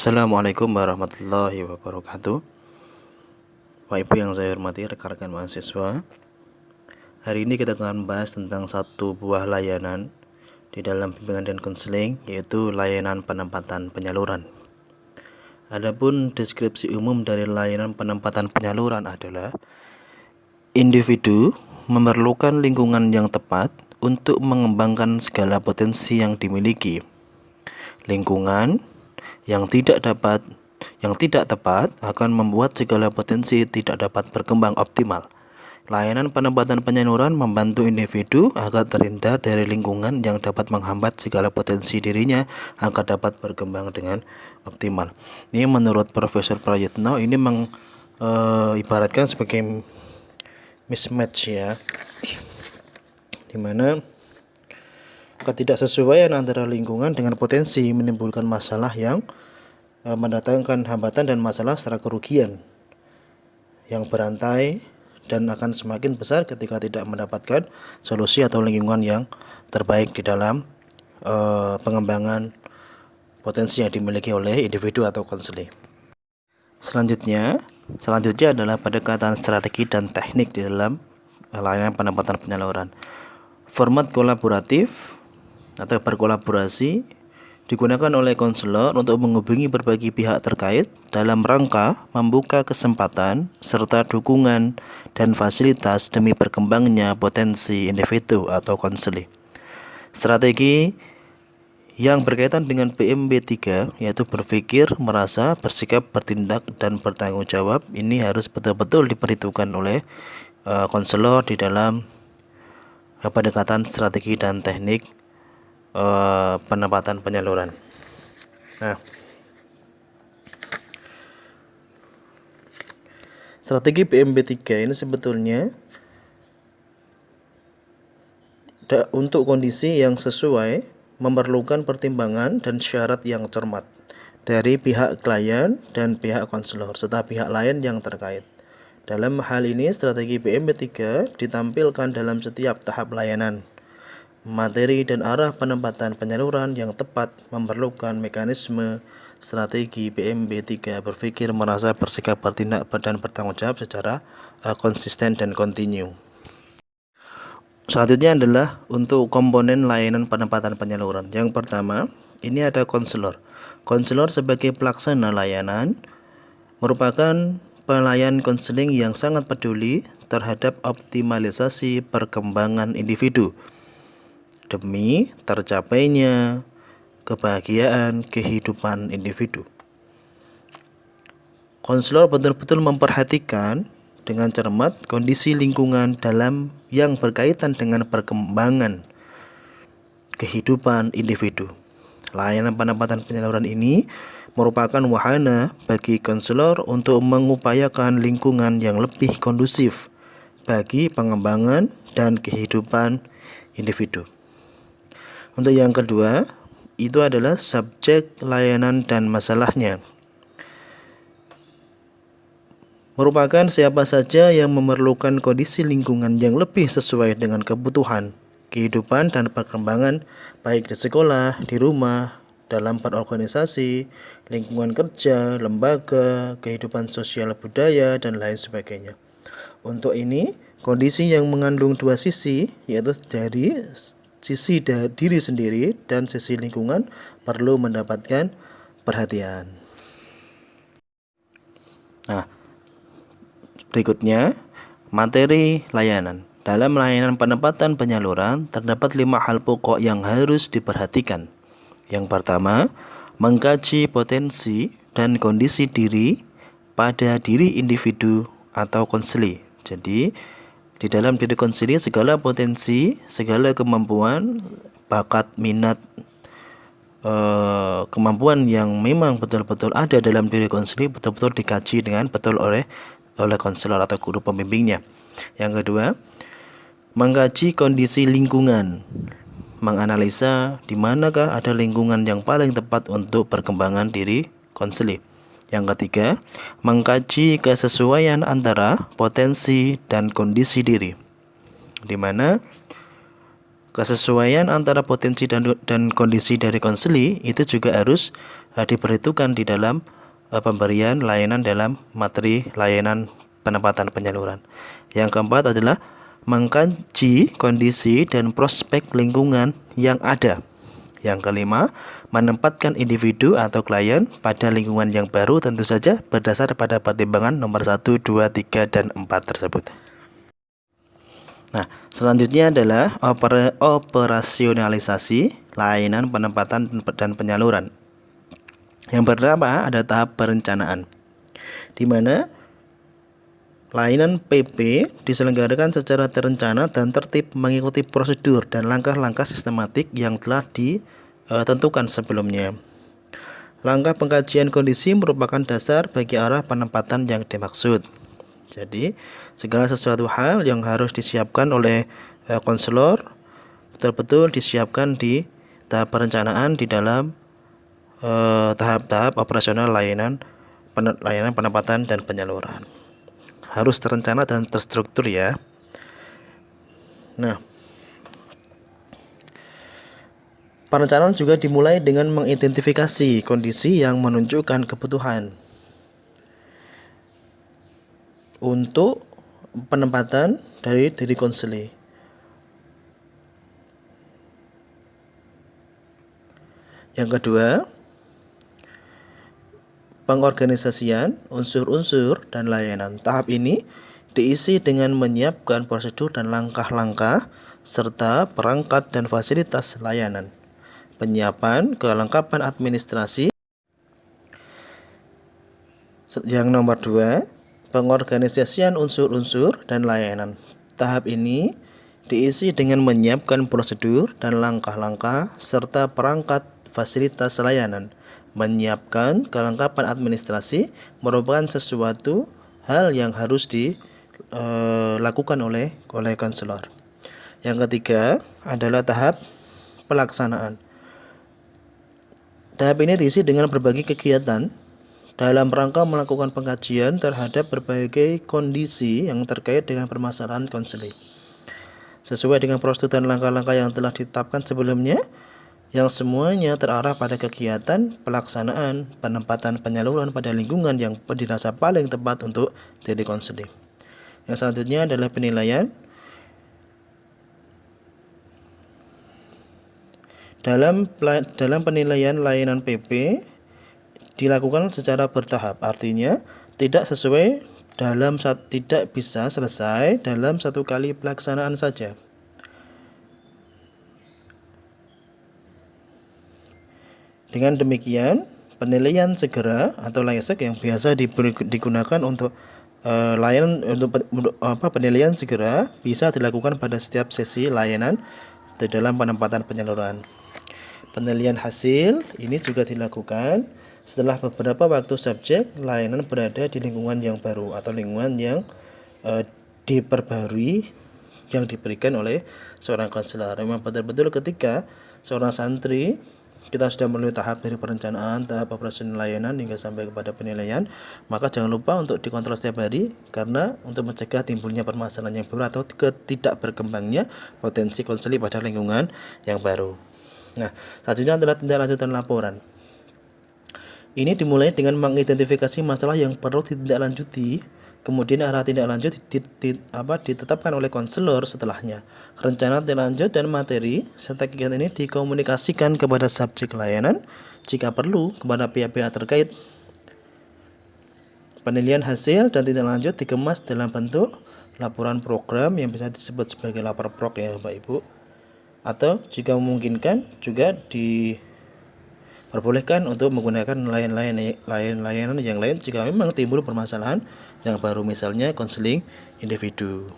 Assalamualaikum warahmatullahi wabarakatuh. Bapak Ibu yang saya hormati, rekan-rekan mahasiswa, hari ini kita akan membahas tentang satu buah layanan di dalam bimbingan dan konseling, yaitu layanan penempatan penyaluran. Adapun deskripsi umum dari layanan penempatan penyaluran adalah individu memerlukan lingkungan yang tepat untuk mengembangkan segala potensi yang dimiliki. Lingkungan yang tidak tepat akan membuat segala potensi tidak dapat berkembang optimal. Layanan penempatan penyaluran membantu individu agar terhindar dari lingkungan yang dapat menghambat segala potensi dirinya agar dapat berkembang dengan optimal. Ini menurut Profesor Prayitno, ini ibaratkan sebagai mismatch ya, dimana ketidaksesuaian antara lingkungan dengan potensi menimbulkan masalah yang mendatangkan hambatan dan masalah secara kerugian yang berantai dan akan semakin besar ketika tidak mendapatkan solusi atau lingkungan yang terbaik di dalam pengembangan potensi yang dimiliki oleh individu atau konseling. Selanjutnya adalah pendekatan strategi dan teknik di dalam layanan penempatan penyaluran. Format kolaboratif atau berkolaborasi digunakan oleh konselor untuk menghubungi berbagai pihak terkait dalam rangka membuka kesempatan serta dukungan dan fasilitas demi berkembangnya potensi individu atau konseling. Strategi yang berkaitan dengan PMB 3 yaitu berpikir, merasa, bersikap, bertindak, dan bertanggung jawab, ini harus betul-betul diperhitungkan oleh konselor di dalam pendekatan strategi dan teknik penempatan penyaluran. Nah, strategi PMB 3 ini sebetulnya untuk kondisi yang sesuai memerlukan pertimbangan dan syarat yang cermat dari pihak klien dan pihak konselor serta pihak lain yang terkait. Dalam hal ini, strategi PMB 3 ditampilkan dalam setiap tahap layanan. Materi dan arah penempatan penyaluran yang tepat memerlukan mekanisme strategi PMB 3 berpikir, merasa, bersikap, bertindak, dan bertanggung jawab secara konsisten dan kontinu. Selanjutnya adalah untuk komponen layanan penempatan penyaluran. Yang pertama, ini ada konselor. Konselor sebagai pelaksana layanan merupakan pelayan konseling yang sangat peduli terhadap optimalisasi perkembangan individu demi tercapainya kebahagiaan kehidupan individu. Konselor betul-betul memperhatikan dengan cermat kondisi lingkungan dalam yang berkaitan dengan perkembangan kehidupan individu. Layanan penempatan penyaluran ini merupakan wahana bagi konselor untuk mengupayakan lingkungan yang lebih kondusif bagi pengembangan dan kehidupan individu. Untuk yang kedua, itu adalah subjek layanan dan masalahnya. Merupakan siapa saja yang memerlukan kondisi lingkungan yang lebih sesuai dengan kebutuhan, kehidupan dan perkembangan baik di sekolah, di rumah, dalam berorganisasi, lingkungan kerja, lembaga, kehidupan sosial budaya, dan lain sebagainya. Untuk ini, kondisi yang mengandung dua sisi, yaitu dari sisi diri sendiri dan sisi lingkungan, perlu mendapatkan perhatian. Nah, berikutnya materi layanan. Dalam layanan penempatan penyaluran terdapat 5 hal pokok yang harus diperhatikan. Yang pertama, mengkaji potensi dan kondisi diri pada diri individu atau konseli. Jadi di dalam diri konseli segala potensi, segala kemampuan, bakat, minat, kemampuan yang memang betul-betul ada dalam diri konseli betul-betul dikaji dengan betul oleh konselor atau guru pembimbingnya. Yang kedua, mengkaji kondisi lingkungan, menganalisa di manakah ada lingkungan yang paling tepat untuk perkembangan diri konseli. Yang ketiga, mengkaji kesesuaian antara potensi dan kondisi diri, di mana Kesesuaian antara potensi dan kondisi dari konseli itu juga harus diperhitungkan di dalam pemberian layanan dalam materi layanan penempatan penyaluran. Yang keempat adalah mengkaji kondisi dan prospek lingkungan yang ada. Yang kelima, menempatkan individu atau klien pada lingkungan yang baru, tentu saja berdasar pada pertimbangan nomor 1, 2, 3, dan 4 tersebut. Nah, selanjutnya adalah operasionalisasi layanan penempatan dan penyaluran. Yang pertama ada tahap perencanaan, di mana layanan PP diselenggarakan secara terencana dan tertib mengikuti prosedur dan langkah-langkah sistematik yang telah ditentukan sebelumnya. Langkah pengkajian kondisi merupakan dasar bagi arah penempatan yang dimaksud. Jadi, segala sesuatu hal yang harus disiapkan oleh konselor betul-betul disiapkan di tahap perencanaan di dalam tahap-tahap operasional layanan penempatan dan penyaluran. Harus terencana dan terstruktur ya. Nah, perencanaan juga dimulai dengan mengidentifikasi kondisi yang menunjukkan kebutuhan untuk penempatan dari diri konseli. Yang kedua, pengorganisasian unsur-unsur dan layanan. Tahap ini diisi dengan menyiapkan prosedur dan langkah-langkah serta perangkat dan fasilitas layanan. Penyiapan kelengkapan administrasi. Yang nomor 2, pengorganisasian unsur-unsur dan layanan. Tahap ini diisi dengan menyiapkan prosedur dan langkah-langkah serta perangkat fasilitas layanan. Menyiapkan kelengkapan administrasi merupakan sesuatu hal yang harus dilakukan oleh konselor. Yang ketiga adalah tahap pelaksanaan. Tahap ini diisi dengan berbagai kegiatan dalam rangka melakukan pengkajian terhadap berbagai kondisi yang terkait dengan permasalahan konseling. Sesuai dengan prosedur dan langkah-langkah yang telah ditetapkan sebelumnya, yang semuanya terarah pada kegiatan pelaksanaan penempatan penyaluran pada lingkungan yang dirasa paling tepat untuk diri konseling. Yang selanjutnya adalah penilaian. Dalam penilaian layanan PP dilakukan secara bertahap, artinya tidak bisa selesai dalam satu kali pelaksanaan saja. Dengan demikian, penilaian segera atau LASEK yang biasa digunakan untuk penilaian segera bisa dilakukan pada setiap sesi layanan di dalam penempatan penyaluran. Penilaian hasil ini juga dilakukan setelah beberapa waktu subjek layanan berada di lingkungan yang baru atau lingkungan yang diperbarui yang diberikan oleh seorang konselor. Memang betul-betul ketika seorang santri kita sudah melalui tahap dari perencanaan, tahap operasional layanan hingga sampai kepada penilaian, maka jangan lupa untuk dikontrol setiap hari karena untuk mencegah timbulnya permasalahan yang baru atau tidak berkembangnya potensi konseling pada lingkungan yang baru. Nah, selanjutnya adalah tindak lanjut dan laporan. Ini dimulai dengan mengidentifikasi masalah yang perlu ditindaklanjuti, kemudian arah tindak lanjut ditetapkan oleh konselor setelahnya. Rencana tindak lanjut dan materi serta kegiatan ini dikomunikasikan kepada subjek layanan, jika perlu kepada pihak-pihak terkait. Penilaian hasil dan tindak lanjut dikemas dalam bentuk laporan program yang bisa disebut sebagai lapor prok ya Bapak Ibu, atau jika memungkinkan juga diperbolehkan untuk menggunakan layanan yang lain jika memang timbul permasalahan yang baru, misalnya konseling individu.